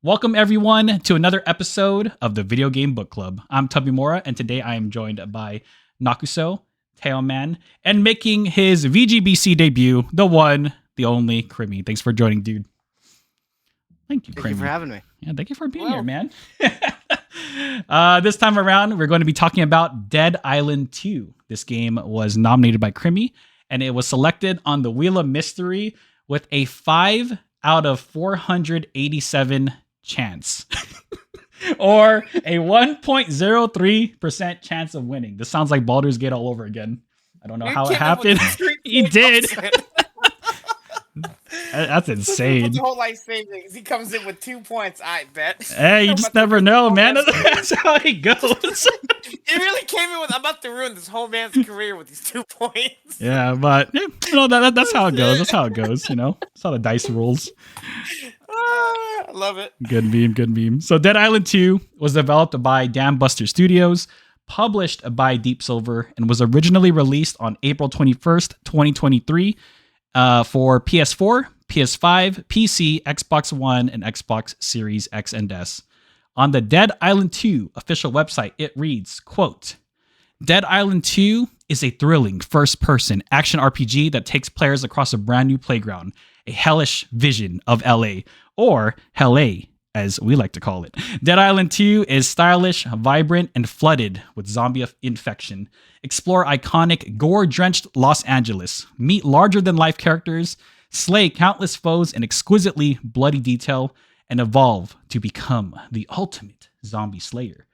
Welcome everyone to another episode of the Video Game Book Club. I'm Tubby Mora, and today I am joined by Nakuso, Tailman, and making his VGBC debut, the one, the only, Crimmy. Thanks for joining, dude. Thank you, Crimmy. Thank you for having me. Yeah, thank you for being here, man. This time around, we're going to be talking about Dead Island 2. This game was nominated by Crimmy, and it was selected on the Wheel of Mystery with a 5 out of 487 chance. Or a 1.03% chance of winning. This sounds like Baldur's Gate all over again. I don't know how it happened. He did. That's insane. The whole life savings. He comes in with 2 points, I bet. Hey, you just never know, man. That's how it goes. He really came in with, I'm about to ruin this whole man's career with these 2 points. Yeah, but that's how it goes. That's how it goes, That's how the dice rolls. I love it. Good meme. So Dead Island 2 was developed by Dam Buster Studios, published by Deep Silver, and was originally released on April 21st, 2023 for PS4, PS5, PC, Xbox One, and Xbox Series X and S. On the Dead Island 2 official website, it reads, quote, Dead Island 2 is a thrilling first-person action RPG that takes players across a brand new playground, a hellish vision of LA, or Hell-A, as we like to call it. Dead Island 2 is stylish, vibrant, and flooded with zombie infection. Explore iconic, gore-drenched Los Angeles, meet larger-than-life characters, slay countless foes in exquisitely bloody detail, and evolve to become the ultimate zombie slayer.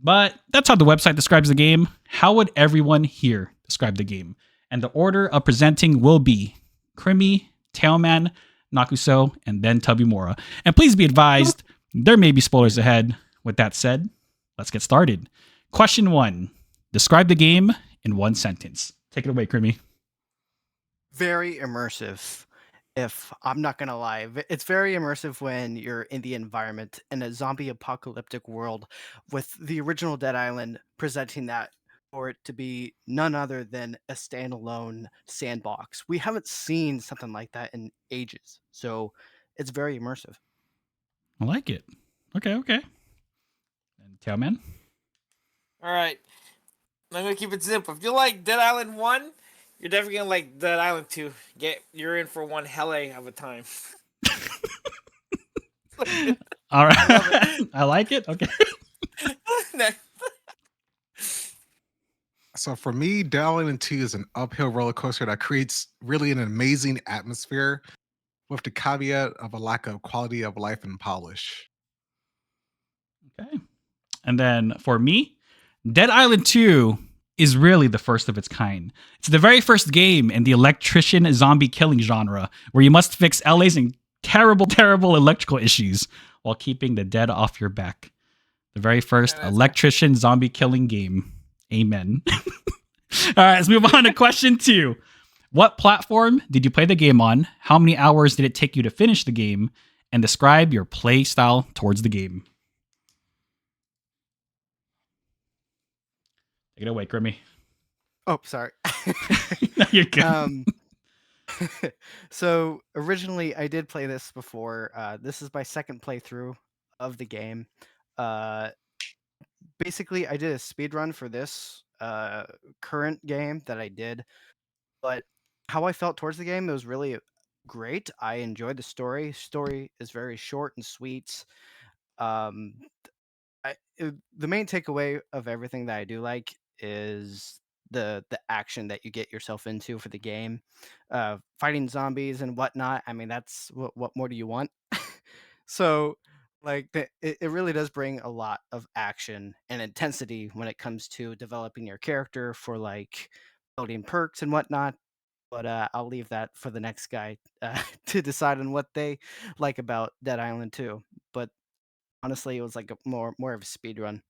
But that's how the website describes the game. How would everyone here describe the game? And the order of presenting will be Crimmy, Tailman, Nakuso, and then Tubby Mora. And please be advised, there may be spoilers ahead. With that said, let's get started. Question 1. Describe the game in one sentence. Take it away, Crimmy. Very immersive. If I'm not gonna lie, it's very immersive when you're in the environment in a zombie apocalyptic world, with the original Dead Island presenting that for it to be none other than a standalone sandbox. We haven't seen something like that in ages, so it's very immersive. I like it. Okay. And Tailman? All right. I'm going to keep it simple. If you like Dead Island 1, you're definitely going to like Dead Island 2. You're in for one hell of a time. All right. I like it. Okay. So for me, Dead Island 2 is an uphill roller coaster that creates really an amazing atmosphere with the caveat of a lack of quality of life and polish. Okay. And then for me, Dead Island 2 is really the first of its kind. It's the very first game in the electrician zombie killing genre, where you must fix LA's terrible electrical issues while keeping the dead off your back. The very first electrician zombie killing game. Amen. All right, let's move on to question 2. What platform did you play the game on? How many hours did it take you to finish the game? And describe your play style towards the game. Take it away, Crimmy. Oh, sorry. You're good. So originally I did play this before. This is my second playthrough of the game. Basically, I did a speed run for this current game that I did, but how I felt towards the game, it was really great. I enjoyed the story. Story is very short and sweet. The main takeaway of everything that I do like is the action that you get yourself into for the game, fighting zombies and whatnot. I mean, that's what more do you want? So like it really does bring a lot of action and intensity when it comes to developing your character for like building perks and whatnot. But I'll leave that for the next guy to decide on what they like about Dead Island 2. But honestly, it was like a more of a speed run.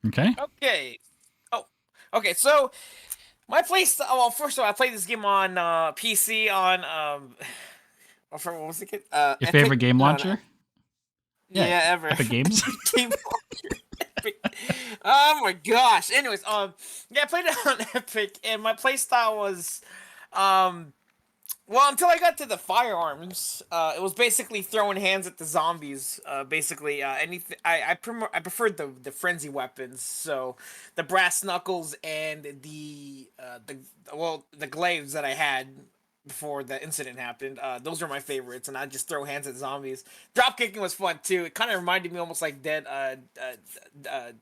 Okay. Okay. So my playstyle. Well, first of all, I played this game on PC on what was it? Your favorite game launcher? Yeah, ever. Epic Games. Game launcher. Epic. Oh my gosh. Anyways, yeah, I played it on Epic, and my playstyle was Well, until I got to the firearms, it was basically throwing hands at the zombies. Basically, anything. I preferred the frenzy weapons, so the brass knuckles and the glaives that I had before the incident happened. Those are my favorites, and I just throw hands at zombies. Drop kicking was fun too. It kind of reminded me almost like Dead.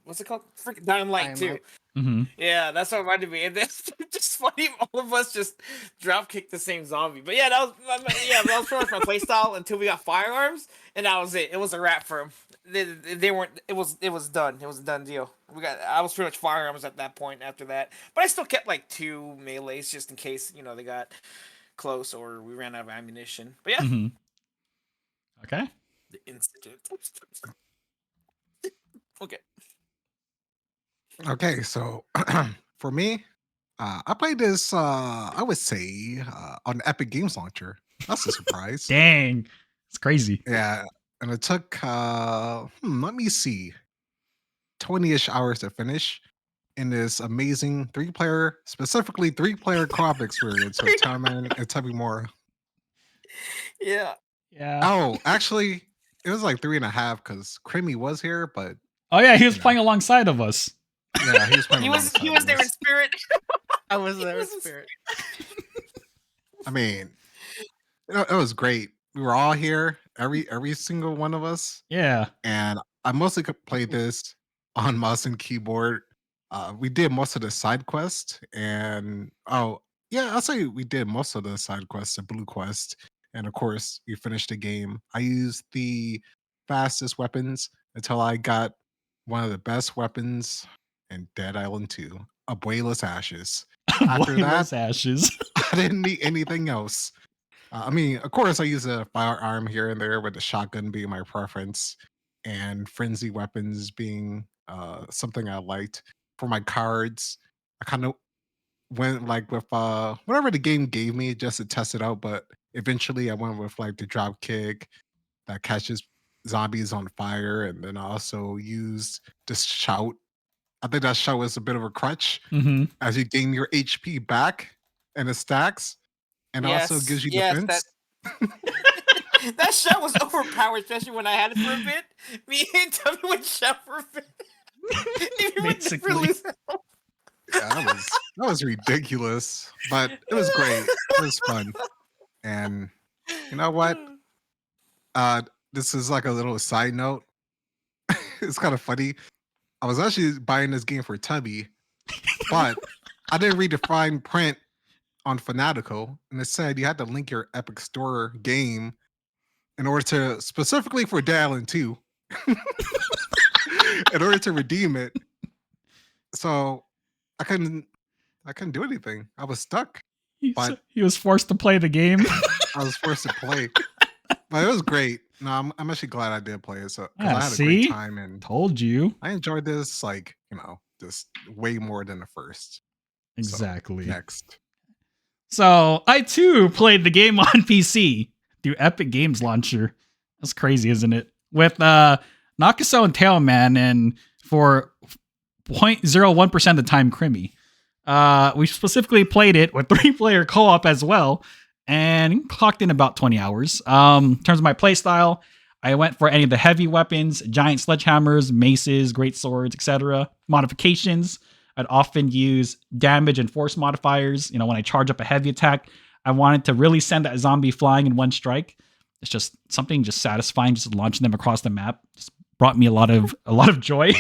What's it called? Freaking Dying Light Dying too. Light. Mm-hmm. Yeah, that's what reminded me. And it's just funny if all of us just drop kick the same zombie. But yeah, that was that was pretty much my playstyle until we got firearms, and that was it. It was a wrap for them. They weren't. It was done. It was a done deal. I was pretty much firearms at that point. After that, but I still kept like 2 melees just in case they got close or we ran out of ammunition. But yeah, Mm-hmm. Okay. the incident. Okay. Okay, so for me, I played this. I would say on Epic Games Launcher. That's a surprise. Dang. It's crazy. Yeah, and it took let me see, 20-ish hours to finish in this amazing specifically three-player co-op experience with and tell me more. Yeah. Yeah. Oh, actually, it was like 3.5 because Creamy was here, but Oh yeah, he was you know. playing alongside of us. yeah, he was playing. He was alongside there in us. spirit. I was there in was in spirit. I mean, it was great. We were all here, every single one of us, Yeah. and I mostly played this on mouse and keyboard. We did most of the side quest, and I'll say we did most of the side quests, the blue quest, and of course we finished the game. I used the fastest weapons until I got one of the best weapons in Dead Island 2, Abuela's Ashes. After that, Boyless ashes. I didn't need anything else. I mean, of course, I use a firearm here and there, with the shotgun being my preference, and frenzy weapons being something I liked. For my cards, I kind of went like with whatever the game gave me just to test it out. But eventually, I went with like the drop kick that catches zombies on fire, and then I also used the shout. I think that shout was a bit of a crutch Mm-hmm. as you gain your HP back and it stacks, and also gives you defense. That shot was overpowered, especially when I had it for a bit. Me and Tommy went shot for a bit. Basically. Yeah, that was ridiculous, but it was great. It was fun, and you know what? This is like a little side note. It's kind of funny. I was actually buying this game for Tubby, but I didn't read the fine print on Fanatical, and it said you had to link your Epic Store game in order to, specifically for Dead Island 2, in order to redeem it. So I couldn't do anything. I was stuck. But He was forced to play the game. I was forced to play. But it was great. No, I'm actually glad I did play it. So 'cause Yeah, I had a see? great time, and Told you. I enjoyed this just way more than the first. Exactly. So, next. So I too played the game on PC through Epic Games Launcher. That's crazy, isn't it? With Nakaso and Tailman, and for 0.01% of the time, Crimmy. We specifically played it with 3-player co-op as well, and clocked in about 20 hours. In terms of my playstyle, I went for any of the heavy weapons, giant sledgehammers, maces, great swords, etc. Modifications, I'd often use damage and force modifiers. When I charge up a heavy attack, I wanted to really send that zombie flying in one strike. It's just something just satisfying, just launching them across the map. Just brought me a lot of joy.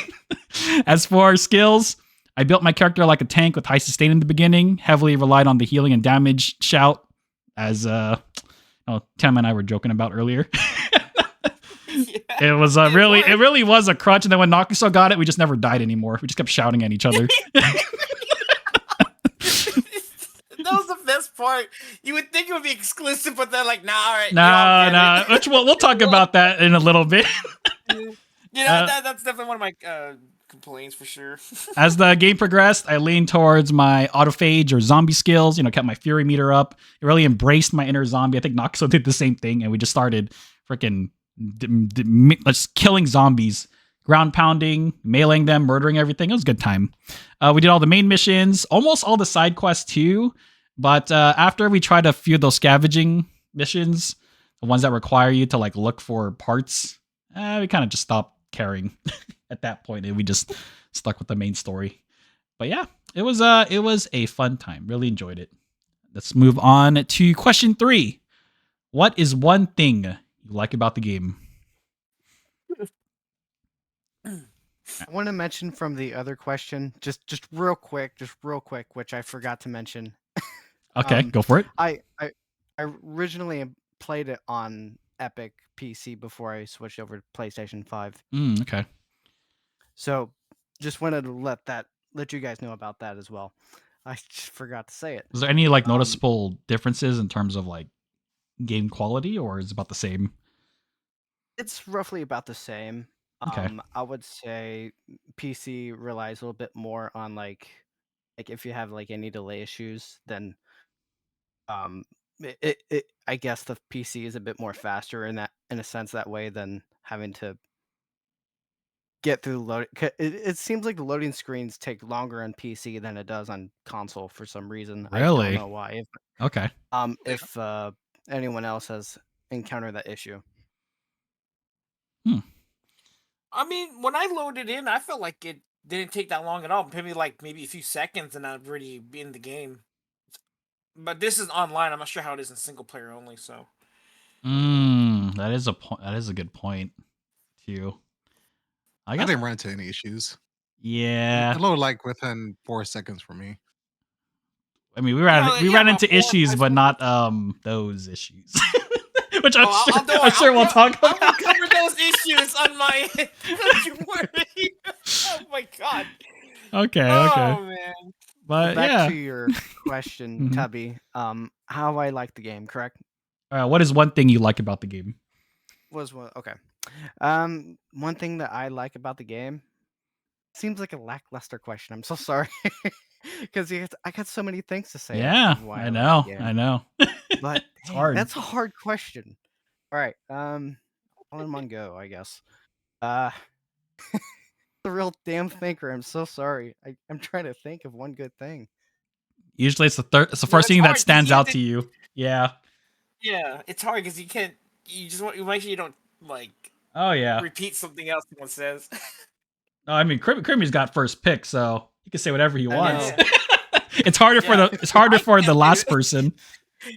As for skills, I built my character like a tank with high sustain in the beginning, heavily relied on the healing and damage shout, as Tim and I were joking about earlier. It was it really was a crutch, and then when Nakuso got it, we just never died anymore. We just kept shouting at each other. That was the best part. You would think it would be exclusive, but they're like, nah, all right. Nah. Which we'll talk about that in a little bit. That's definitely one of my complaints for sure. As the game progressed, I leaned towards my autophage or zombie skills, kept my fury meter up. It really embraced my inner zombie. I think Nakuso did the same thing, and we just started freaking killing zombies, ground pounding, meleeing them, murdering everything. It was a good time. We did all the main missions, almost all the side quests too. But after we tried a few of those scavenging missions, the ones that require you to like look for parts, we kind of just stopped caring at that point, and we just stuck with the main story. But yeah, it was a fun time. Really enjoyed it. Let's move on to question 3. What is one thing you like about the game? I want to mention from the other question, just real quick, which I forgot to mention. Okay, go for it. I originally played it on Epic PC before I switched over to PlayStation 5. Okay. So just wanted to let you guys know about that as well. I just forgot to say it. Was there any like noticeable differences in terms of like game quality, or is it about the same? It's roughly about the same. Okay. I would say PC relies a little bit more on like if you have like any delay issues, then I guess the PC is a bit more faster in a sense that way than having to get through load. It seems like the loading screens take longer on PC than it does on console for some reason. I don't Really? know why. Okay. If anyone else has encountered that issue. I mean, when I loaded in, I felt like it didn't take that long at all. Maybe a few seconds, and I'd already be in the game. But this is online. I'm not sure how it is in single player only. So That is a point. That is a good point too. I I guess. didn't run into any issues. Yeah. It loaded like within 4 seconds for me. I mean, we ran into issues, but not those issues. Which I'm sure we'll talk about. I'll cover those issues on my. Don't you worry. Oh my god. Okay. Oh man. But back to your question, Mhm. Tubby. How I like the game, correct? What is one thing you like about the game? Was one okay. One thing that I like about the game seems like a lackluster question. I'm so sorry because I got so many things to say. Yeah, of why I like the know. game. I know. But It's hey, hard. that's a hard question. All right. All in one go, I guess. The real damn thinker. I'm so sorry. I'm trying to think of one good thing. Usually, it's the third. It's the No, first it's thing that hard 'cause stands you out did- to you. Yeah. Yeah, it's hard because you can't. You just want you make sure you don't like Oh yeah. repeat something else someone says. No, I mean, Crimmy's got first pick, so he can say whatever he I wants. know. It's harder for Yeah. It's harder for the can't do last it. person.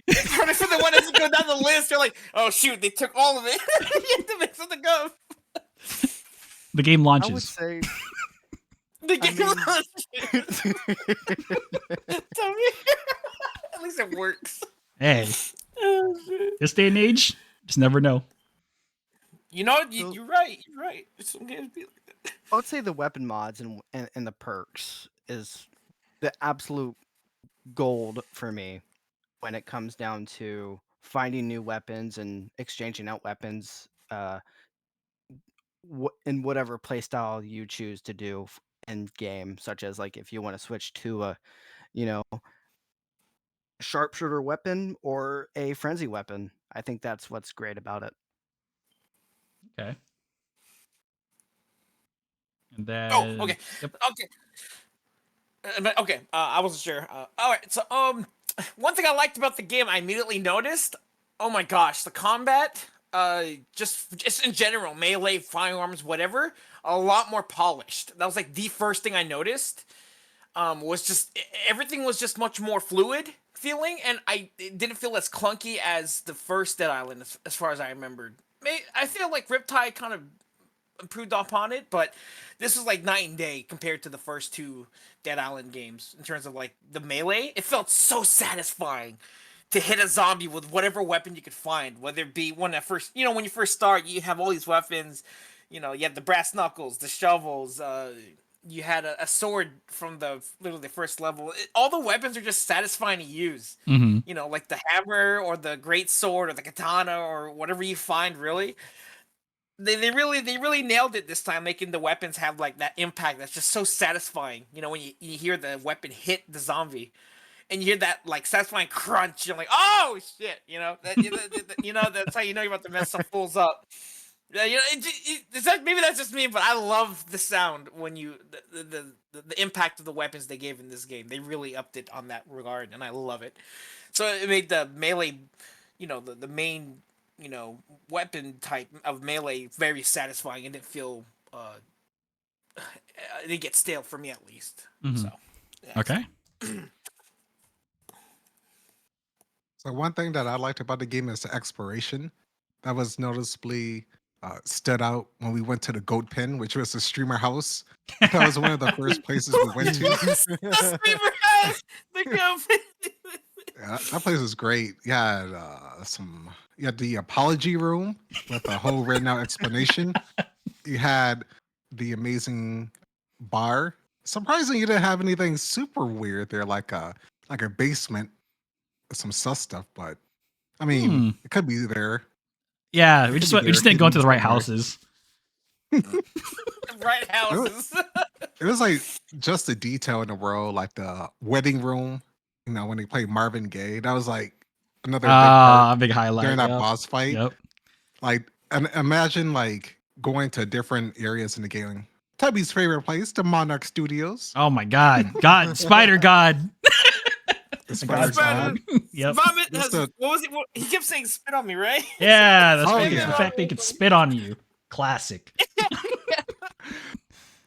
It's harder for the one that's go down the list. You're like, oh shoot, they took all of it. You have to make something up. The game I would launches. say. The I game mean- Tell me. At least it works. Hey, Oh, shit. this day and age, just never know. You know, So- you're right. You're right. Some games be like that. I would say the weapon mods and the perks is the absolute gold for me when it comes down to finding new weapons and exchanging out weapons in whatever playstyle you choose to do in game, such as like if you want to switch to a sharpshooter weapon or a frenzy weapon. I think that's what's great about it. Okay. And then. Oh, okay. Yep. Okay. I wasn't sure. All right. So, one thing I liked about the game, I immediately noticed. Oh my gosh, the combat. Just in general, melee, firearms, whatever, a lot more polished. That was like the first thing I noticed. Was just everything was just much more fluid feeling, and it didn't feel as clunky as the first Dead Island, as far as I remembered. I feel like Riptide kind of improved upon it, but this was like night and day compared to the first 2 Dead Island games in terms of like the melee. It felt so satisfying to hit a zombie with whatever weapon you could find, whether it be one that first, when you first start, you have all these weapons. You have the brass knuckles, the shovels. You had a sword from literally the first level. All the weapons are just satisfying to use. Mm-hmm. Like the hammer or the great sword or the katana or whatever you find. Really, they really nailed it this time, making the weapons have like that impact that's just so satisfying. When you hear the weapon hit the zombie, and you hear that like satisfying crunch, you're like, oh shit, that's how you know you're about to mess some fools up. Yeah, you know, maybe that's just me, but I love the sound when the impact of the weapons they gave in this game. They really upped it on that regard, and I love it. So it made the melee, the main, weapon type of melee very satisfying, and didn't feel it didn't get stale for me at least. Mhm. So yeah. Okay. So one thing that I liked about the game is the exploration. That was noticeably stood out when we went to the Goat Pen, which was the streamer house. That was one of the first places we went to. Yes, the streamer has the company. Yeah, that place was great. You had you had the apology room with a whole written out explanation. You had the amazing bar. Surprisingly, you didn't have anything super weird there, like a basement with some sus stuff. But I mean, it could be there. Yeah, It we could just be there didn't go into hidden the right somewhere. houses. Right houses. It was like just the detail in the world, like the wedding room. You know, when they played Marvin Gaye, that was like another big part Big highlight. during that Yep. boss fight. Yep. Like, and imagine like going to different areas in the game. Tubby's favorite place, the Monarch Studios. Oh my God. God, Spider God. The God, Spider Spider- God. Yep. Vomit That's has, the- what was it? He kept saying spit on me, right? Yeah, that's Oh, right. yeah. The fact they could spit on you. Classic.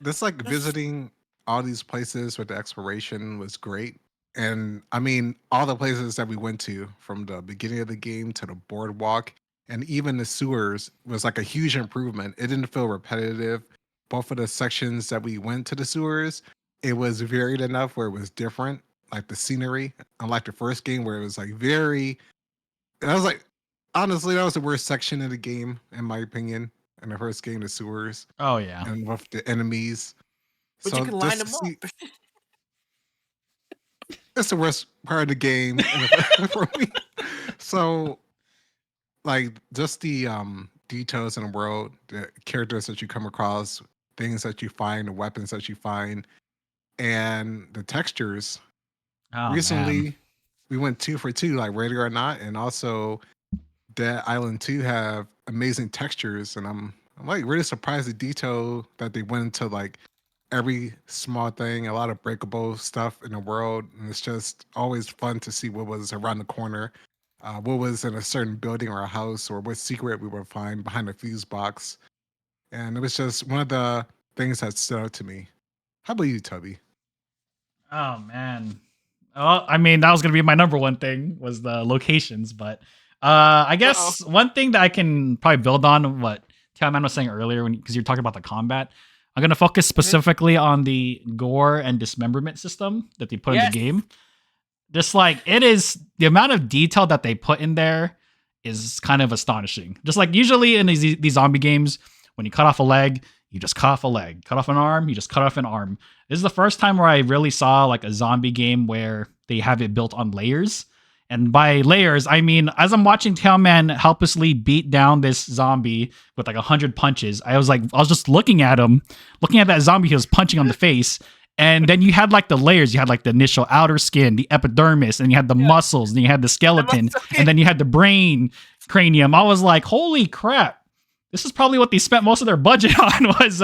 This like visiting all these places with the exploration was great. And I mean, all the places that we went to from the beginning of the game to the boardwalk and even the sewers was like a huge improvement. It didn't feel repetitive. Both of the sections that we went to the sewers, it was varied enough where it was different, like the scenery, unlike the first game where it was like very. And I was like, honestly, that was the worst section of the game, in my opinion. In the first game, the sewers Oh yeah. and with the enemies. But you can line them up. It's the worst part of the game for me. So, like, just the details in the world, the characters that you come across, things that you find, the weapons that you find, and the textures. Oh, man. Recently, we went 2 for 2, like Ready or Not, and also Dead Island 2 have amazing textures, and I'm like really surprised the detail that they went into like every small thing, a lot of breakable stuff in the world, and it's just always fun to see what was around the corner, what was in a certain building or a house, or what secret we would find behind a fuse box, and it was just one of the things that stood out to me. How about you, Tubby? Oh man. Well, I mean, that was gonna be my number one thing was the locations, but I guess one thing that I can probably build on what Tailman was saying earlier, because you're talking about the combat. I'm gonna focus specifically on the gore and dismemberment system that they put in the game. Just like it is, the amount of detail that they put in there is kind of astonishing. Just like usually in these zombie games, when you cut off a leg, you just cut off a leg. Cut off an arm, you just cut off an arm. This is the first time where I really saw like a zombie game where they have it built on layers. And by layers, I mean, as I'm watching Tailman helplessly beat down this zombie with like 100 punches, I was just looking at him, looking at that zombie he was punching on the face. And then you had like the layers. You had like the initial outer skin, the epidermis, and you had the muscles, and you had the skeleton, and then you had the brain cranium. I was like, holy crap. This is probably what they spent most of their budget on was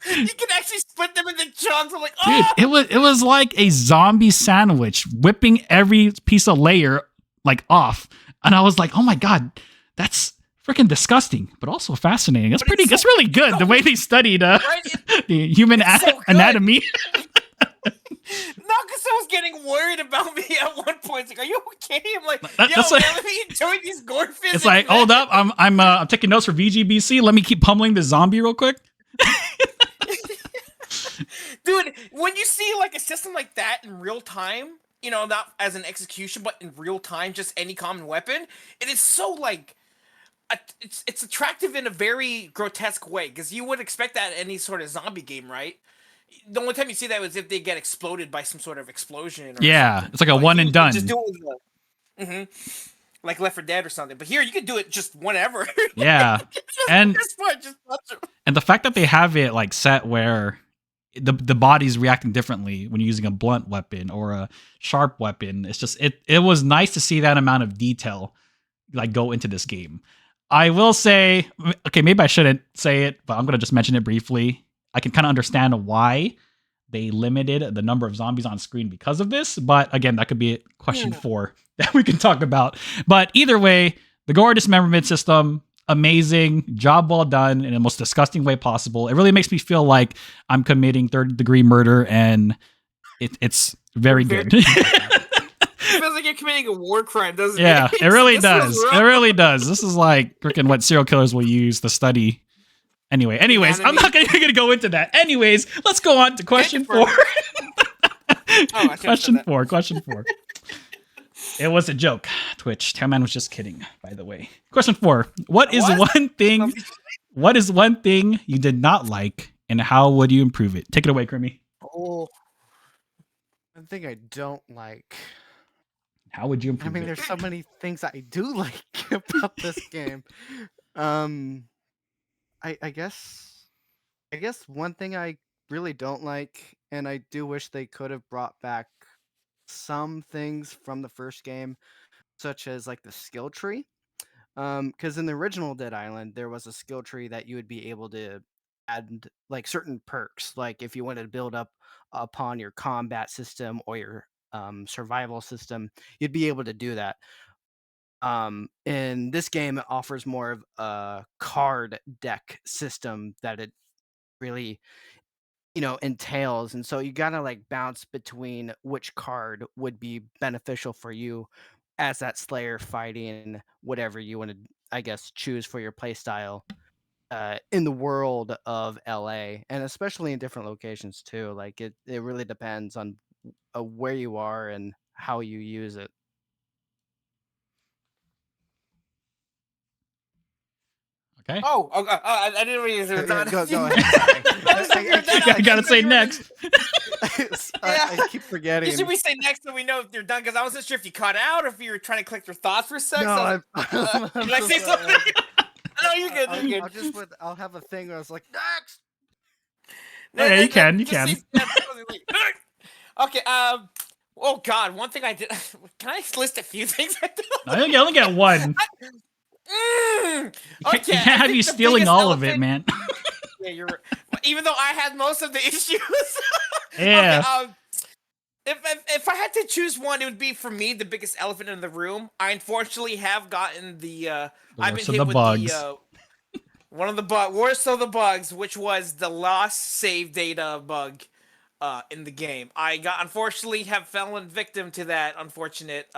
You can actually split them into chunks. I'm like, dude, oh! it was like a zombie sandwich, whipping every piece of layer like off. And I was like, oh my God, that's freaking disgusting, but also fascinating. That's that's really good. The way they studied the human anatomy. Nakasu was getting worried about me at one point. He's like, "Are you okay?" I'm like, that's man, let me enjoy these gore physics. It's like, hold up, I'm taking notes for VGBC. Let me keep pummeling the zombie real quick. Dude, when you see like a system like that in real time, not as an execution, but in real time, just any common weapon, it is so like, it's attractive in a very grotesque way because you would expect that in any sort of zombie game, right? The only time you see that is if they get exploded by some sort of explosion. Or something. It's like a one and done. Just do it with like Left 4 Dead or something. But here you could do it just whenever. Yeah, and just and the fact that they have it like set where the body's reacting differently when you're using a blunt weapon or a sharp weapon, it's just it was nice to see that amount of detail like go into this game. I will say, okay, maybe I shouldn't say it, but I'm gonna just mention it briefly. I can kind of understand why they limited the number of zombies on screen because of this, but again, that could be a question 4 that we can talk about. But either way, the gore dismemberment system, amazing, job well done in the most disgusting way possible. It really makes me feel like I'm committing third-degree murder, and it's very good. It feels like you're committing a war crime, doesn't Yeah, it? it really This does. is It rough. really does. This is like freaking what serial killers will use to study. Anyways, I'm not gonna go into that. Anyways, let's go on to question 4. I should've said that. Question 4. It was a joke. Twitch. Tailman was just kidding, by the way. Question 4. What is one thing you did not like, and how would you improve it? Take it away, Crimmy. Oh, one thing I don't like. How would you I improve mean, it? there's so many things I do like about this game. I guess one thing I really don't like, and I do wish they could have brought back some things from the first game, such as like the skill tree. Because in the original Dead Island, there was a skill tree that you would be able to add like certain perks, like if you wanted to build up upon your combat system or your survival system, you'd be able to do that. In this game, it offers more of a card deck system that it really entails, and so you gotta like bounce between which card would be beneficial for you as that slayer fighting whatever you want to, I guess, choose for your play style in the world of LA, and especially in different locations too. Like it really depends on where you are and how you use it. Okay. I didn't realize it was done. Go ahead. I gotta say next. I keep forgetting. Should we say next so we know if you're done? Because I wasn't sure if you cut out or if you were trying to collect your thoughts for a sec. No, so, did I say something? No, you're good. You're good. I'll have a thing where I was like, next. No, yeah, you can. Okay. Oh God, one thing I did. Can I list a few things I did? I only got one. Okay. You can't have you stealing all of it, man. Yeah, you're. Even though I had most of the issues. Yeah. Okay, if I had to choose one, it would be for me the biggest elephant in the room. I unfortunately have gotten the. I've been hit with bugs. One of the worst of the bugs, which was the lost save data bug. In the game, I unfortunately have fallen victim to that unfortunate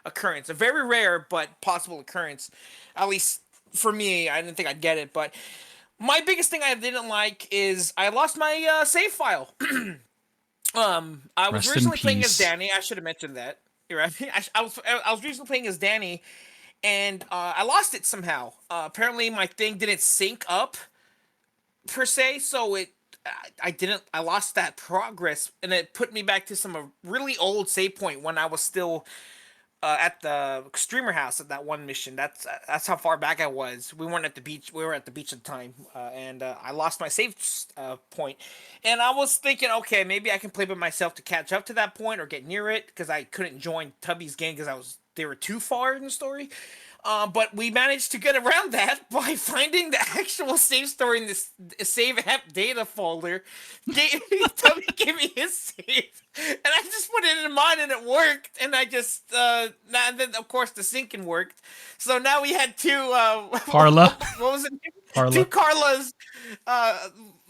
occurrence. A very rare but possible occurrence. At least for me, I didn't think I'd get it. But my biggest thing I didn't like is I lost my save file. I was originally playing as Danny. I should have mentioned that. You're right. I was originally playing as Danny, and I lost it somehow. Apparently, my thing didn't sync up per se, so I lost that progress, and it put me back to some really old save point when I was still at the streamer house at that one mission. That's how far back I was. We weren't at the beach. We were at the beach at the time, and I lost my save point. And I was thinking, okay, maybe I can play by myself to catch up to that point or get near it, because I couldn't join Tubby's game because they were too far in the story. But we managed to get around that by finding the actual save story in this save app data folder. Tubby gave me his save, and I just put it in mine, and it worked. And I just and then of course the syncing worked. So now we had two. Carla. What was it? Carla. Two Carlas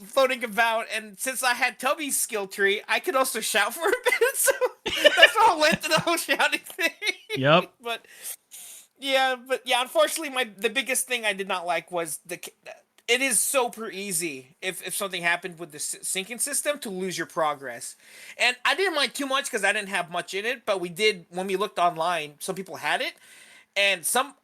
floating about, and since I had Tubby's skill tree, I could also shout for a bit. So that's all led to the whole shouting thing. Yep. But unfortunately, the biggest thing I did not like was it is super easy if something happened with the syncing system to lose your progress. And I didn't mind too much because I didn't have much in it, but we did, when we looked online, some people had it, and some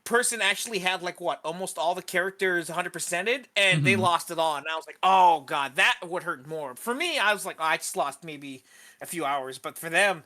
person actually had almost all the characters 100%ed, and they lost it all. And I was like, oh God, that would hurt more. For me, I was like, oh, I just lost maybe a few hours, but for them,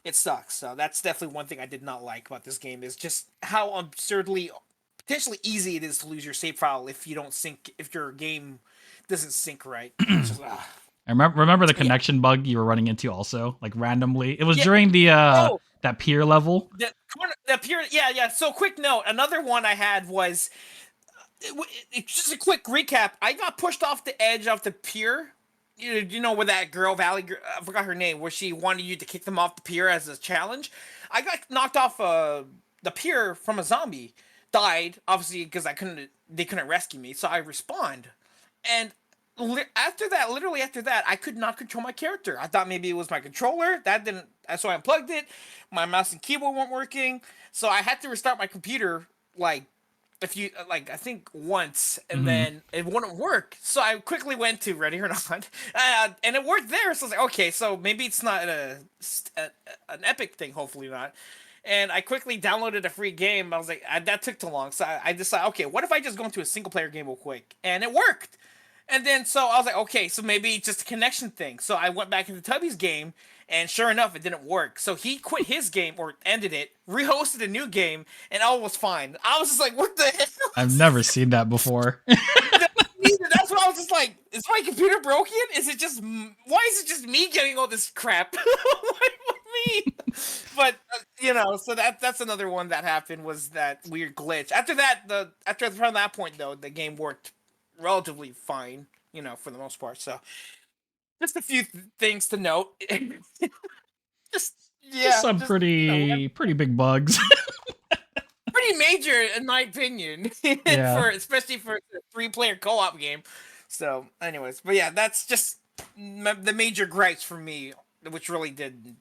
it sucks. So that's definitely one thing I did not like about this game, is just how absurdly, potentially easy it is to lose your save file if your game doesn't sync right. Just, I remember the connection bug you were running into also, like randomly. It was during the that pier level. The pure, yeah. So quick note, another one I had was it's just a quick recap. I got pushed off the edge of the pier. You know where that girl, Valley, I forgot her name, where she wanted you to kick them off the pier as a challenge. I got knocked off the pier from a zombie. Died obviously because they couldn't rescue me, so I respawned. And literally after that, I could not control my character. I thought maybe it was my controller. That didn't. So I unplugged it. My mouse and keyboard weren't working, so I had to restart my computer like I think once, and then it wouldn't work. So I quickly went to Ready or Not, and it worked there. So I was like, okay, so maybe it's not an epic thing. Hopefully not. And I quickly downloaded a free game. I was like, that took too long. So I decided, okay, what if I just go into a single player game real quick? And it worked. And then so I was like, okay, so maybe it's just a connection thing. So I went back into Tubby's game, and sure enough, it didn't work. So he quit his game or ended it, rehosted a new game, and all was fine. I was just like, what the hell? I've never seen that before. That's what I was just like, is my computer broken? Is it just, why is it just me getting all this crap? Why me? But, so that's another one that happened, was that weird glitch. From that point, though, the game worked relatively fine, for the most part. So just a few things to note. Just some pretty big bugs. Pretty major in my opinion. Especially for a 3-player co-op game. So anyways, but yeah, that's just the major gripes for me, which really did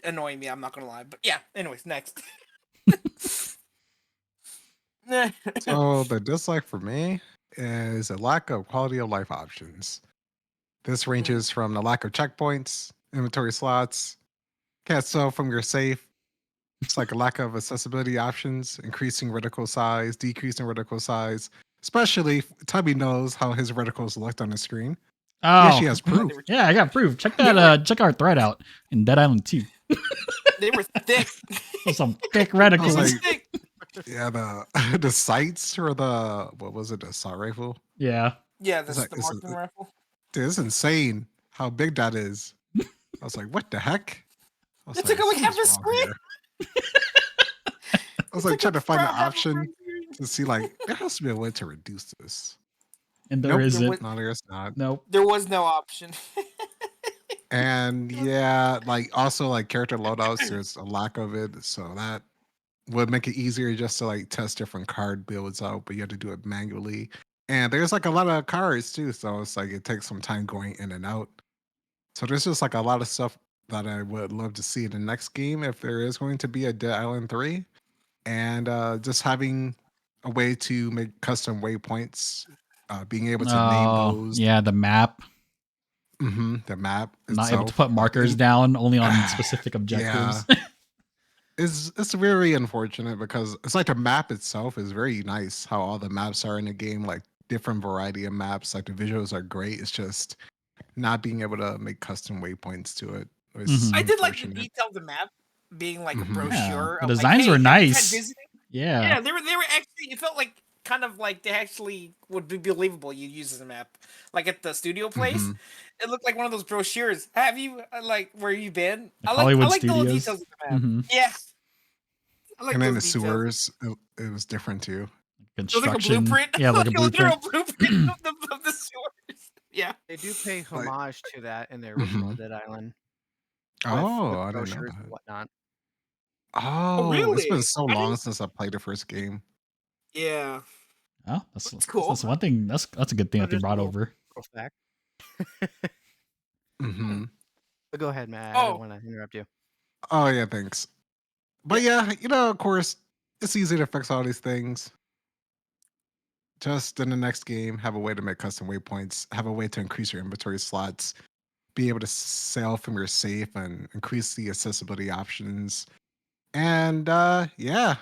annoy me, I'm not gonna lie. But yeah, anyways, next. So the dislike for me is a lack of quality of life options. This ranges from the lack of checkpoints, inventory slots, can't sell from your safe. It's like a lack of accessibility options, increasing reticle size, decreasing reticle size. Especially Tubby knows how his reticles looked on the screen. He Oh, actually has proof. yeah, I got proof. Check that. Check our thread out in Dead Island 2. They were thick. Some thick reticles. Like, yeah, the sights for the, what was it, the assault rifle? Yeah, the It's marksman rifle. Dude, it's insane how big that is. I was like, what the heck? It took like half a "Something's wrong screen." here." I was like trying to find the option to see, like, there has to be a way to reduce this. And there isn't. No, there's not. Nope. There was no option. And yeah, like also like character loadouts, there's a lack of it. So that would make it easier just to like test different card builds out, but you have to do it manually. And there's like a lot of cards too, so it's like it takes some time going in and out. So there's just like a lot of stuff that I would love to see in the next game if there is going to be a Dead Island 3. And just having a way to make custom waypoints, being able to name those. Yeah, the map. The map. Not able to put markers down, only on specific objectives. Yeah. It's very unfortunate because it's like the map itself is very nice. How all the maps are in the game, like different variety of maps, like the visuals are great. It's just not being able to make custom waypoints to it. I did like the detail of the map being like a brochure. Yeah. The designs were nice. Yeah, they were actually. It felt like kind of like they actually would be believable. You use as a map, like at the studio place. It looked like one of those brochures. Have you like where you been? Hollywood I like the little Studios. details of the map. Yeah. I like And then the those details. sewers, it was different too. It was like a Construction. blueprint. Yeah, like a literal blueprint. blueprint of the sewers. Yeah. They do pay homage to that in the original Dead Island. with Oh, I didn't know brochures and that. whatnot. Oh, it's been really? so I long didn't. since I played the first game. Yeah. Oh, that's cool. That's one thing. That's a good thing that they Just a brought little over. cool fact. But go ahead, Matt. I don't want to interrupt you. Oh yeah, thanks. But yeah, of course, it's easy to fix all these things. Just in the next game, have a way to make custom waypoints, have a way to increase your inventory slots, be able to sail from your safe and increase the accessibility options. And yeah.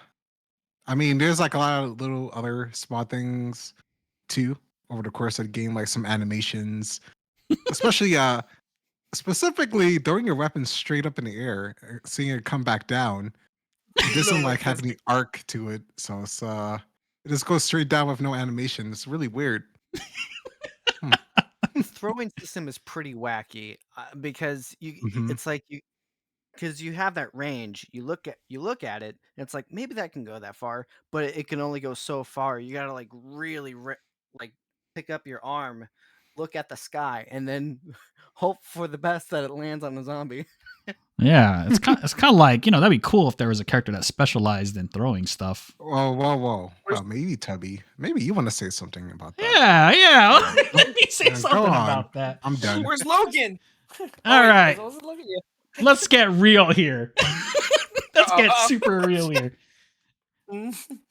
I mean, there's like a lot of little other small things too over the course of the game, like some animations, especially specifically throwing your weapon straight up in the air, seeing it come back down. It doesn't like have any arc to it, so it's it just goes straight down with no animation. It's really weird. The throwing system is pretty wacky because it's like because you have that range. You look at it, and it's like maybe that can go that far, but it can only go so far. You gotta like really like pick up your arm, look at the sky, and then hope for the best that it lands on the zombie. Yeah, it's kind of like, that'd be cool if there was a character that specialized in throwing stuff. Whoa. Maybe Tubby. Maybe you want to say something about that. Yeah. Let me say Go something on. about that. I'm done. Where's Logan? All right. Was it Logan? Yeah. Let's get real here. Let's get Uh-oh. super real here.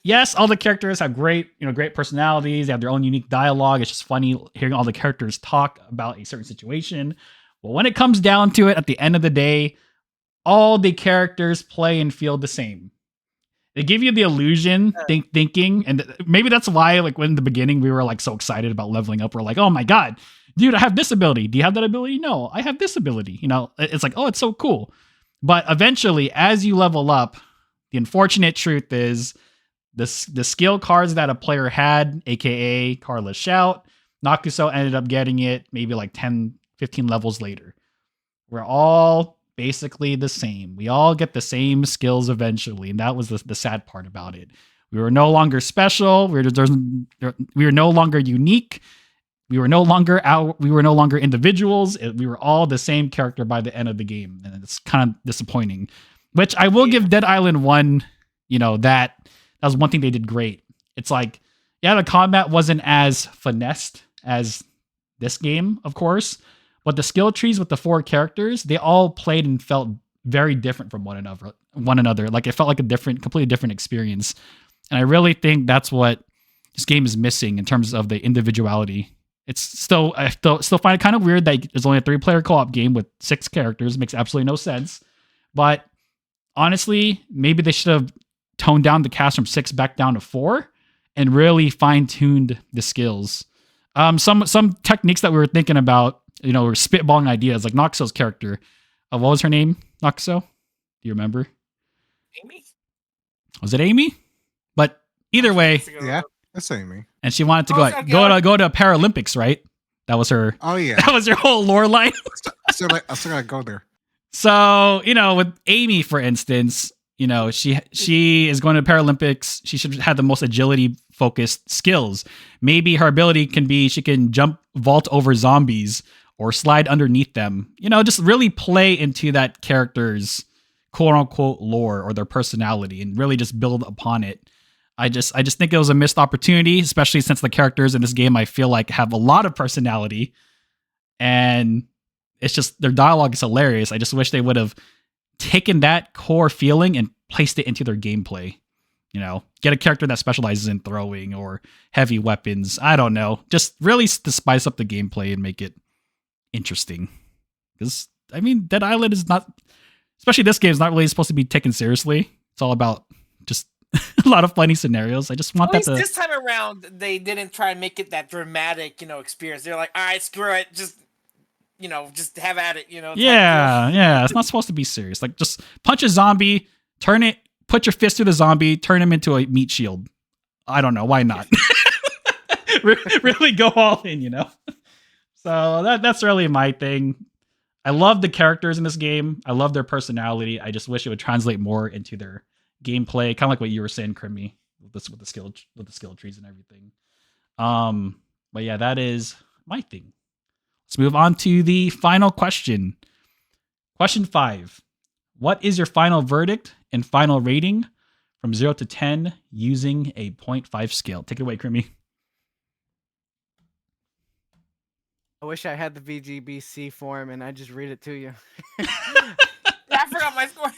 Yes, all the characters have great personalities. They have their own unique dialogue. It's just funny hearing all the characters talk about a certain situation. Well, when it comes down to it, at the end of the day, all the characters play and feel the same. They give you the illusion, thinking, and maybe that's why, like, when in the beginning we were like so excited about leveling up. We're like, oh my god, dude, I have this ability. Do you have that ability? No, I have this ability. It's like, oh, it's so cool. But eventually, as you level up, the unfortunate truth is the skill cards that a player had, aka Carla's Shout, Nakuso ended up getting it maybe like 10, 15 levels later. We're all basically the same. We all get the same skills eventually, and that was the sad part about it. We were no longer special. We were no longer unique. We were no longer individuals. We were all the same character by the end of the game, and it's kind of disappointing. Which I will give Dead Island 1, that was one thing they did great. It's like, yeah, the combat wasn't as finessed as this game, of course, but the skill trees with the 4 characters, they all played and felt very different from one another. Like, it felt like a completely different experience. And I really think that's what this game is missing in terms of the individuality. I still find it kind of weird that there's only a 3-player co-op game with 6 characters. It makes absolutely no sense. But honestly, maybe they should have toned down the cast from 6 back down to 4 and really fine-tuned the skills. Some techniques that we were thinking about, we're spitballing ideas, like Noxo's character. What was her name, Noxo? Do you remember? Amy? Was it Amy? But either way, Yeah, that's Amy. and she wanted to go to Paralympics, right? That was her. Oh yeah, that was her whole lore line. I still gotta go there. So, with Amy, for instance, she is going to Paralympics. She should have the most agility focused skills. Maybe her ability can be she can vault over zombies or slide underneath them. Just really play into that character's quote unquote lore or their personality and really just build upon it. I just think it was a missed opportunity, especially since the characters in this game I feel like have a lot of personality, and it's just their dialogue is hilarious. I just wish they would have taken that core feeling and placed it into their gameplay. Get a character that specializes in throwing or heavy weapons. I don't know. Just really to spice up the gameplay and make it interesting. Because, Dead Island is not, especially this game, is not really supposed to be taken seriously. It's all about just a lot of funny scenarios. I just want At least this time around, they didn't try and make it that dramatic, experience. They're like, all right, screw it. Just have at it, Yeah. It's not supposed to be serious. Like, just punch a zombie, put your fist through the zombie, turn him into a meat shield. I don't know. Why not? Really go all in, So that's really my thing. I love the characters in this game. I love their personality. I just wish it would translate more into their gameplay, kind of like what you were saying, Crimmy, with the skill trees and everything. But yeah, that is my thing. Let's move on to the final question. Question 5. What is your final verdict and final rating from 0 to 10 using a 0.5 scale? Take it away, Crimmy. I wish I had the VGBC form and I just read it to you. I forgot my score.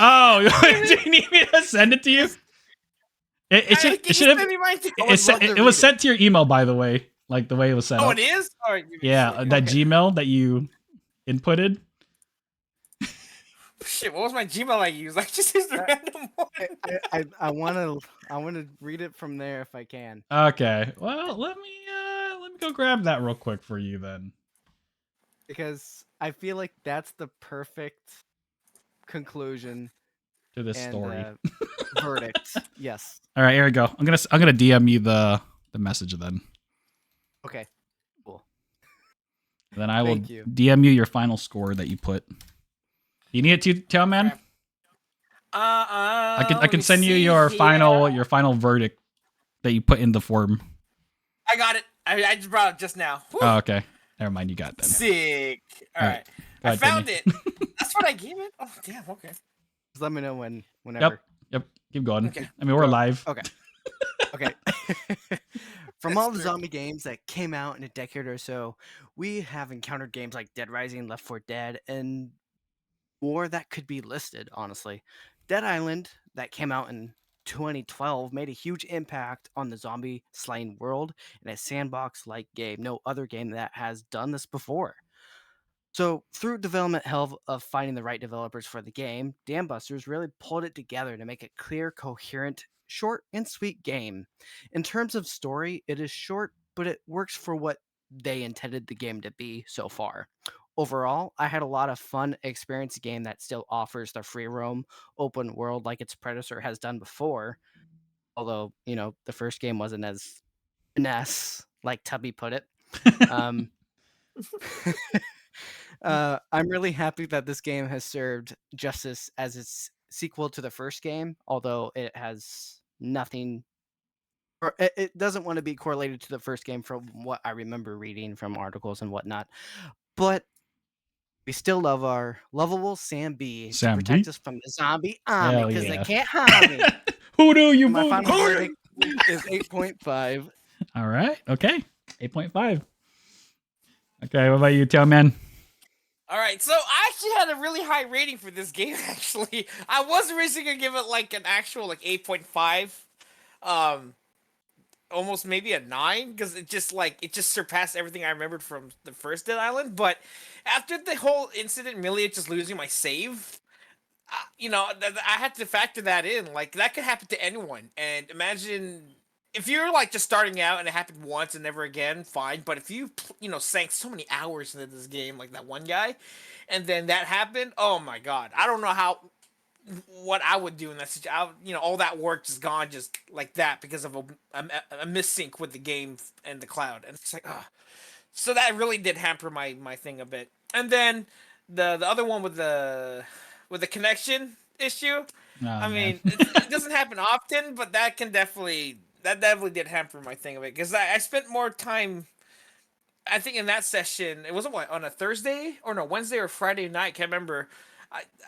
Oh, do you need me to send it to you? It was sent to your email, by the way, like the way it was sent. Oh, it is? Right, yeah, that Gmail that you inputted. Shit, what was my Gmail I used? I just used the random one. I want to read it from there if I can. Okay, well, let me go grab that real quick for you then, because I feel like that's the perfect conclusion to this story. Verdict. Yes. All right, here we go. I'm gonna DM you the message then. Okay. Cool. Then I will DM you your final score that you put. You need it to tell, man. Crap. I can let me send you see your here. final verdict that you put in the form. I got it. I just brought it just now. Whew. Oh, okay. Never mind. You got it then. Sick. All All right. right. Go I ahead, found Timmy. it. That's what I gave it. Oh damn. Okay. Just let me know whenever. Yep. Keep going. Okay. I mean, we're Go. live. Okay. Okay. From That's all the true. zombie games that came out in a decade or so, we have encountered games like Dead Rising, Left 4 Dead, and more that could be listed, honestly. Dead Island, that came out in 2012, made a huge impact on the zombie slaying world in a sandbox like game. No other game that has done this before. So, through development hell of finding the right developers for the game, Dambusters really pulled it together to make a clear, coherent, short, and sweet game. In terms of story, it is short, but it works for what they intended the game to be so far. Overall, I had a lot of fun experiencing a game that still offers the free roam open world like its predecessor has done before. Although, the first game wasn't as finesse, like Tubby put it. Um, I'm really happy that this game has served justice as its sequel to the first game, although it has nothing, or it doesn't want to be correlated to the first game from what I remember reading from articles and whatnot. But we still love our lovable Sam B to Sam protect B? us from the zombie army Hell because yeah. they can't harm me. Who do you My vote? final verdict is 8.5. All right. Okay. 8.5. Okay. What about you, tell, man? All right, so I actually had a really high rating for this game. Actually, I was originally gonna give it like an actual 8.5, almost maybe a 9 because it just surpassed everything I remembered from the first Dead Island. But after the whole incident, really just losing my save, I had to factor that in. Like that could happen to anyone, and imagine if you're like just starting out and it happened once and never again, fine. But if you sank so many hours into this game, like that one guy, and then that happened, oh my god, I don't know what I would do in that situation. All that work just gone just like that because of a missync with the game and the cloud, and it's like, ah. So that really did hamper my thing a bit. And then the other one with the connection issue. Oh, I man. mean, it doesn't happen often, but that definitely did hamper my thing a bit because I spent more time. I think in that session, it wasn't on a Thursday or no Wednesday or Friday night. Can't remember.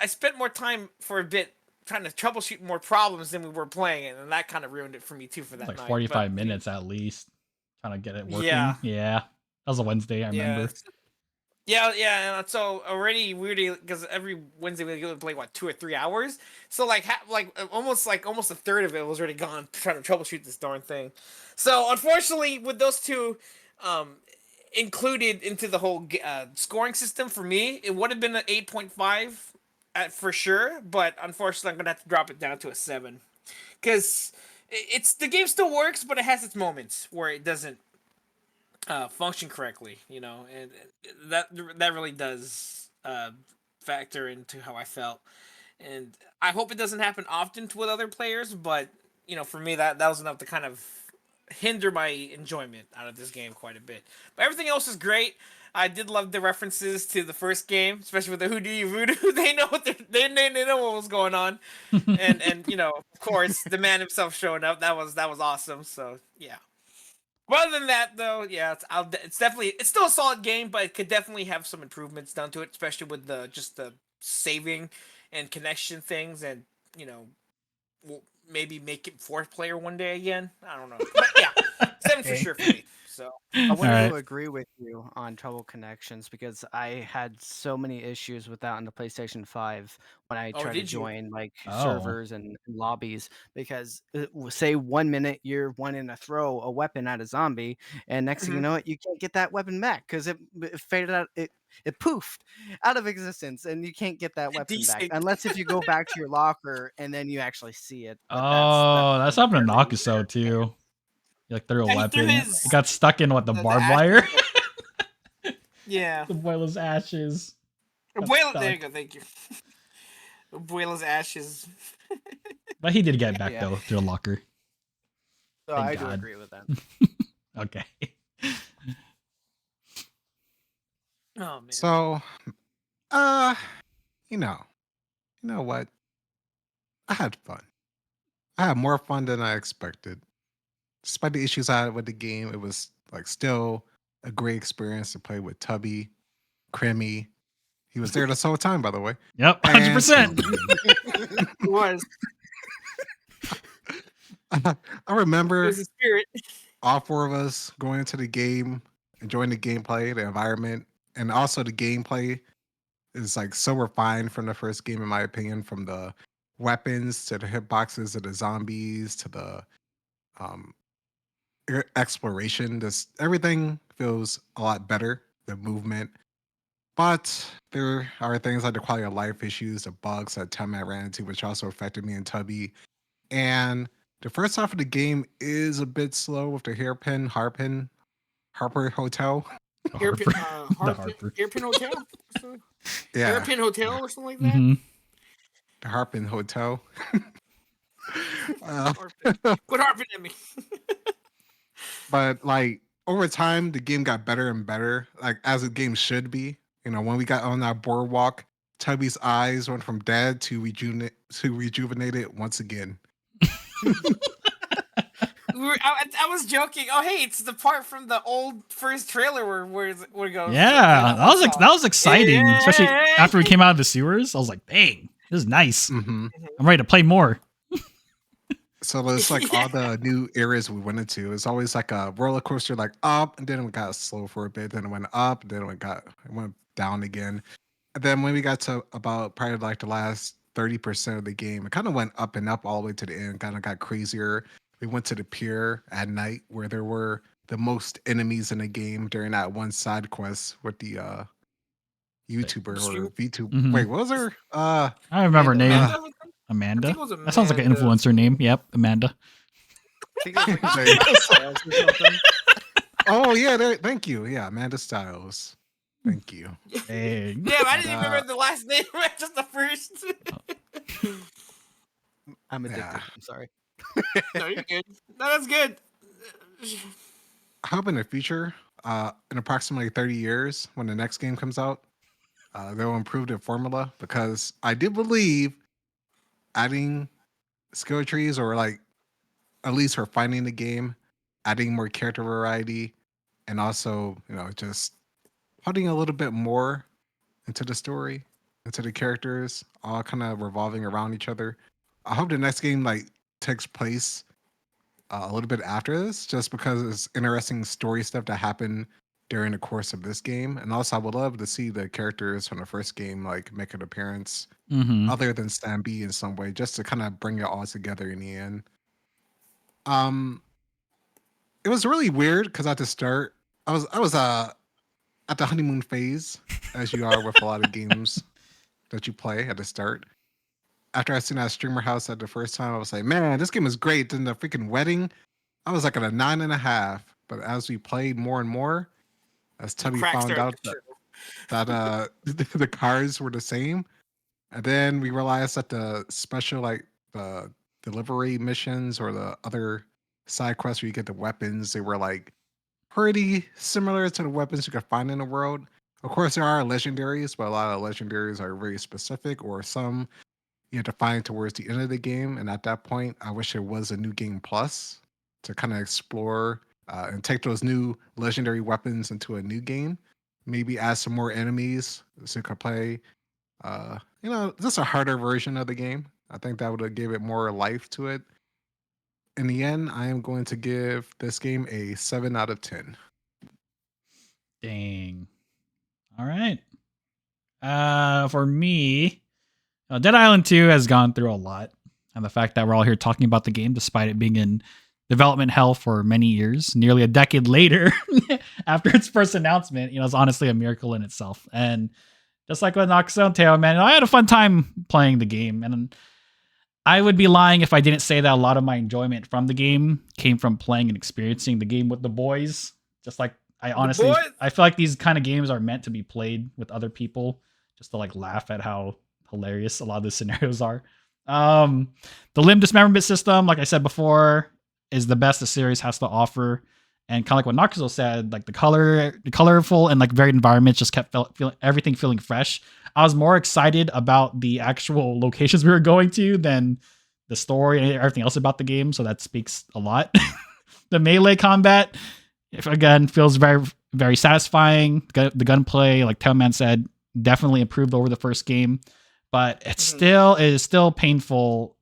I spent more time for a bit trying to troubleshoot more problems than we were playing it, and that kind of ruined it for me too for that Like night. 45 minutes at least. Trying to get it working. Yeah. Yeah. That was a Wednesday, I remember. Yeah, and so already weirdly because every Wednesday we would play 2 or 3 hours, so almost a third of it was already gone trying to troubleshoot this darn thing. So unfortunately, with those two included into the whole scoring system for me, it would have been an 8.5 for sure, but unfortunately, I'm gonna have to drop it down to a 7 because it's the game still works, but it has its moments where it doesn't function correctly, and that really does factor into how I felt, and I hope it doesn't happen often with other players, but for me that was enough to kind of hinder my enjoyment out of this game quite a bit. But everything else is great. I did love the references to the first game, especially with the Who Do You Voodoo. They know they know what was going on, and of course the man himself showing up. That was awesome. So yeah. But other than that, though, yeah, it's still a solid game, but it could definitely have some improvements done to it, especially with the saving and connection things, and we'll maybe make it 4th player one day again. I don't know, but yeah, 7 for sure for me. So I wanted Alright. to agree with you on trouble connections because I had so many issues with that on the PlayStation 5 when I tried to did you? join Oh. servers and lobbies because say 1 minute you're wanting to throw a weapon at a zombie and next thing you know you can't get that weapon back because it faded out, it poofed out of existence and you can't get that weapon back unless if you go back to your locker and then you actually see it. But That's happened to Nakuso too. He threw a Yeah, he threw weapon. his- It got stuck in the the barbed ashes. wire. Yeah, The boiler's ashes. Abuela, stuck. there you go. Thank you. Abuela's ashes. But he did get back Yeah. though to the locker. So Thank I do God. agree with that. Okay. Oh man. So, you know what? I had fun. I had more fun than I expected. Despite the issues I had with the game, it was like still a great experience to play with Tubby, Crimmy. He was there this whole time, by the way. Yep, And 100%. It was. I It remember was a spirit. all four of us going into the game, enjoying the gameplay, the environment, and also the gameplay is like so refined from the first game, in my opinion, from the weapons to the hitboxes to the zombies to the um, exploration. This everything feels a lot better. The movement, but there are things like the quality of life issues, the bugs that time I ran into, which also affected me and Tubby. And the first half of the game is a bit slow with the Harper Hotel. Hairpin, The Harpin, Harper. Hairpin Hotel? Yeah, Hairpin Hotel or something like that? Mhm. the Harpin Hotel. Uh, Quit harping at me. but like over time, the game got better and better, like as a game should be. You know, when we got on that boardwalk, Tubby's eyes went from dead to rejuvenated once again. I was joking. Oh, hey, it's the part from the old first trailer where it goes. Yeah, that was exciting, especially after we came out of the sewers. I was like, dang, this is nice. Hmm I'm ready to play more. So it's like all the new areas we went into. It's always like a roller coaster, like up, and then it got slow for a bit. Then it went up, then it went down again. And then when we got to about probably like the last 30% of the game, it kind of went up and up all the way to the end. Kind of got crazier. We went to the pier at night where there were the most enemies in the game during that one side quest with the YouTuber Stream- or VTuber. Mhm. Wait, what was her? I don't remember her name. I Amanda. think it was That sounds like an Amanda. influencer name. Yep, Amanda. I think it was like There you Styles or something. Oh yeah, thank you. Yeah, Amanda Styles. Thank you. Dang. Damn, I didn't Uh, remember the last name. Just the first. I'm addicted. Yeah. I'm sorry. No, you're good. No, that's good. I hope in the future, in approximately 30 years, when the next game comes out, they'll improve the formula because I do believe adding skill trees or like at least refining the game, adding more character variety, and also, just putting a little bit more into the story, into the characters, all kind of revolving around each other. I hope the next game like takes place a little bit after this, just because it's interesting story stuff that happened during the course of this game, and also I would love to see the characters from the first game like make an appearance, Mm-hmm. other than Stan B in some way, just to kind of bring it all together in the end. Um, it was really weird because at the start, I was at the honeymoon phase, as you are with a lot of games that you play at the start. After I seen that streamer house at the first time, I was like, man, this game is great. Then the freaking wedding, I was like at a 9.5. But as we played more and more, as Tubby Crack found started out to that the cars were the same, and then we realized that the special like the delivery missions or the other side quests where you get the weapons, they were like pretty similar to the weapons you could find in the world. Of course, there are legendaries, but a lot of legendaries are very specific, or some you have to find towards the end of the game. And at that point, I wish there was a new game plus to kind of explore and take those new legendary weapons into a new game. Maybe add some more enemies so you could play, just a harder version of the game. I think that would have gave it more life to it. In the end, I am going to give this game a 7 out of 10. Dang. All right. For me, Dead Island 2 has gone through a lot. And the fact that we're all here talking about the game, despite it being in development hell for many years, nearly a decade later after its first announcement, is honestly a miracle in itself. And just like with Nocturne Tale, man, I had a fun time playing the game. And I would be lying if I didn't say that a lot of my enjoyment from the game came from playing and experiencing the game with the boys. Just like I honestly, I feel like these kind of games are meant to be played with other people, just to like laugh at how hilarious a lot of the scenarios are. The limb dismemberment system, like I said before, is the best the series has to offer. And kind of like what Nakuzo said, like the colorful and like varied environments just kept everything feeling fresh. I was more excited about the actual locations we were going to than the story and everything else about the game. So that speaks a lot. The melee combat, again, feels very, very satisfying. The gunplay, like Tailman said, definitely improved over the first game. But it is still painful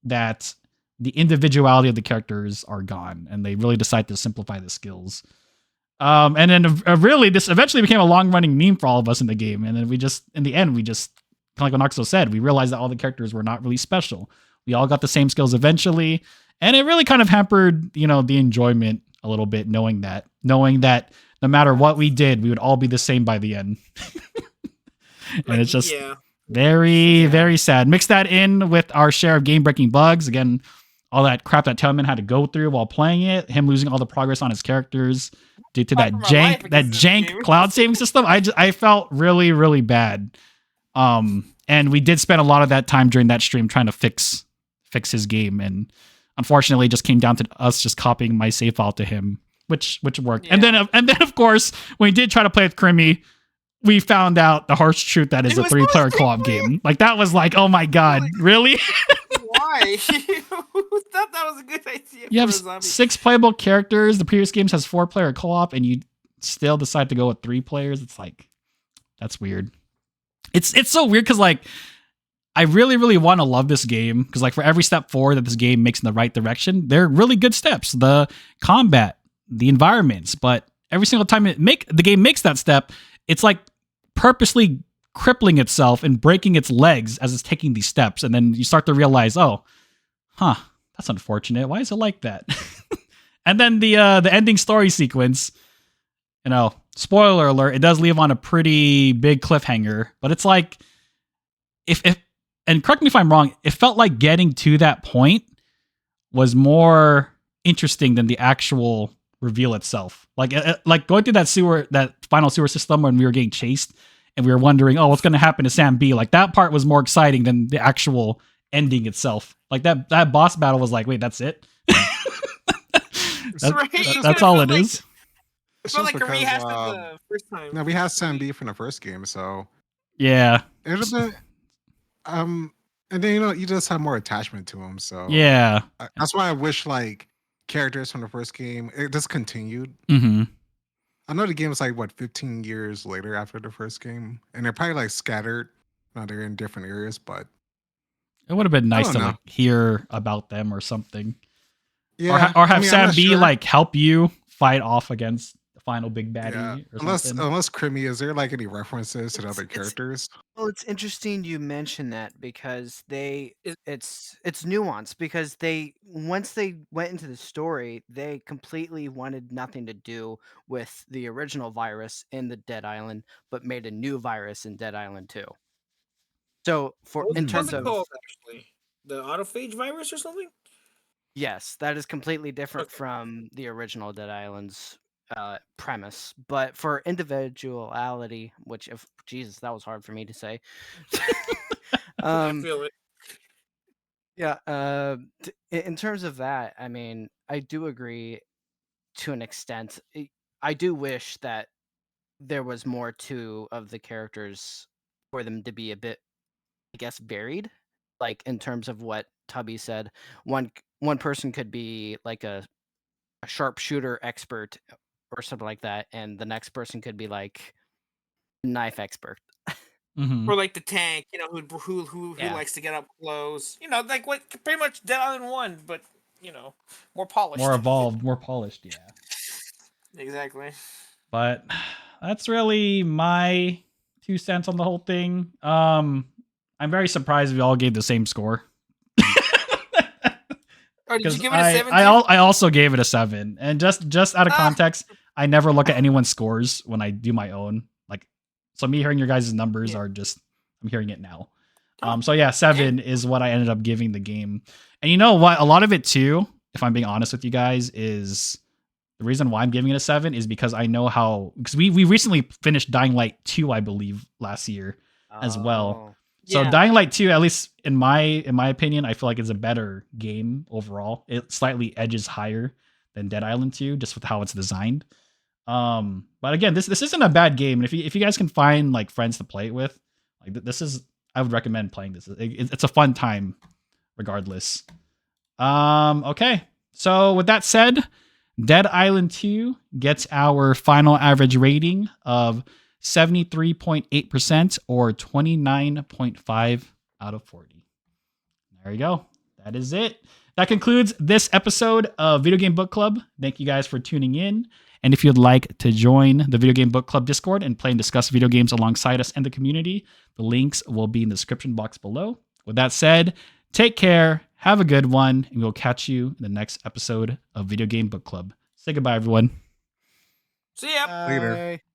that the individuality of the characters are gone, and they really decide to simplify the skills. And then really, this eventually became a long-running meme for all of us in the game. And then in the end, kind of like what Noxo said, we realized that all the characters were not really special. We all got the same skills eventually, and it really kind of hampered, the enjoyment a little bit, knowing that no matter what we did, we would all be the same by the end. And it's just very, very sad. Mix that in with our share of game-breaking bugs. Again, all that crap that Tailman had to go through while playing it, him losing all the progress on his characters due to that jank cloud saving system. I felt really, really bad. And we did spend a lot of that time during that stream trying to fix his game, and unfortunately it just came down to us just copying my save file to him, which worked. Yeah. And then of course, when we did try to play with Crimmy, we found out the harsh truth that is a 3-player co-op game. Like, that was like, oh my god, really? Why? Who thought that was a good idea? You have 6 playable characters. The previous games has 4-player co-op, and you still decide to go with 3 players. It's like, that's weird. It's so weird because, like, I really, really want to love this game because, like, for every step forward that this game makes in the right direction, they're really good steps. The combat, the environments, but every single time the game makes that step, it's like purposely crippling itself and breaking its legs as it's taking these steps. And then you start to realize, that's unfortunate. Why is it like that? And then the ending story sequence, spoiler alert, it does leave on a pretty big cliffhanger, but it's like, and correct me if I'm wrong, it felt like getting to that point was more interesting than the actual reveal itself. Like going through that final sewer system when we were getting chased and we were wondering, what's going to happen to Sam B? Like, that part was more exciting than the actual ending itself. Like, that boss battle was like, wait, that's it? That's all it is. It felt like a rehash of the first time. No, we had Sam B from the first game, so yeah. It was and then you just have more attachment to him, so yeah. That's why I wish like characters from the first game it just continued. Mm-hmm. I know the game was like 15 years later after the first game, and they're probably like scattered. Now they're in different areas, but it would have been nice to like hear about them or something. Yeah, or have Sam B like help you fight off against the final big baddie or something. Unless Crimmy, is there like any references to the other characters? Well, it's interesting you mention that because it's nuanced because once they went into the story, they completely wanted nothing to do with the original virus in the Dead Island, but made a new virus in Dead Island 2. So in terms of actually the autophage virus or something? Yes, that is completely different from the original Dead Island's premise. But for individuality, which Jesus, that was hard for me to say. I feel it. Yeah. In terms of that, I mean, I do agree to an extent. I do wish that there was more of the characters for them to be a bit, I guess, varied. Like in terms of what Tubby said, one person could be like a sharpshooter expert or something like that, and the next person could be like a knife expert. Mm-hmm. Or like the tank, who likes to get up close. Like what pretty much Dead Island 1, but more polished. More evolved, more polished, yeah. Exactly. But that's really my 2 cents on the whole thing. I'm very surprised we all gave the same score. Did you give it a 7? I also gave it a 7. And just out of context, I never look at anyone's scores when I do my own. Like, so me hearing your guys' numbers are just, I'm hearing it now. So yeah, 7 is what I ended up giving the game. And you know what? A lot of it too, if I'm being honest with you guys, is the reason why I'm giving it a 7 is because I know because we recently finished Dying Light 2, I believe, last year as well. So Dying Light 2, at least in my opinion, I feel like it's a better game overall. It slightly edges higher than Dead Island 2, just with how it's designed. But again, this isn't a bad game, and if you guys can find like friends to play it with, like this is, I would recommend playing this. It's a fun time, regardless. Okay, so with that said, Dead Island 2 gets our final average rating of 73.8% or 29.5 out of 40. There you go. That is it. That concludes this episode of Video Game Book Club. Thank you guys for tuning in. And if you'd like to join the Video Game Book Club Discord and play and discuss video games alongside us and the community, the links will be in the description box below. With that said, take care, have a good one, and we'll catch you in the next episode of Video Game Book Club. Say goodbye, everyone. See ya. Later. Bye.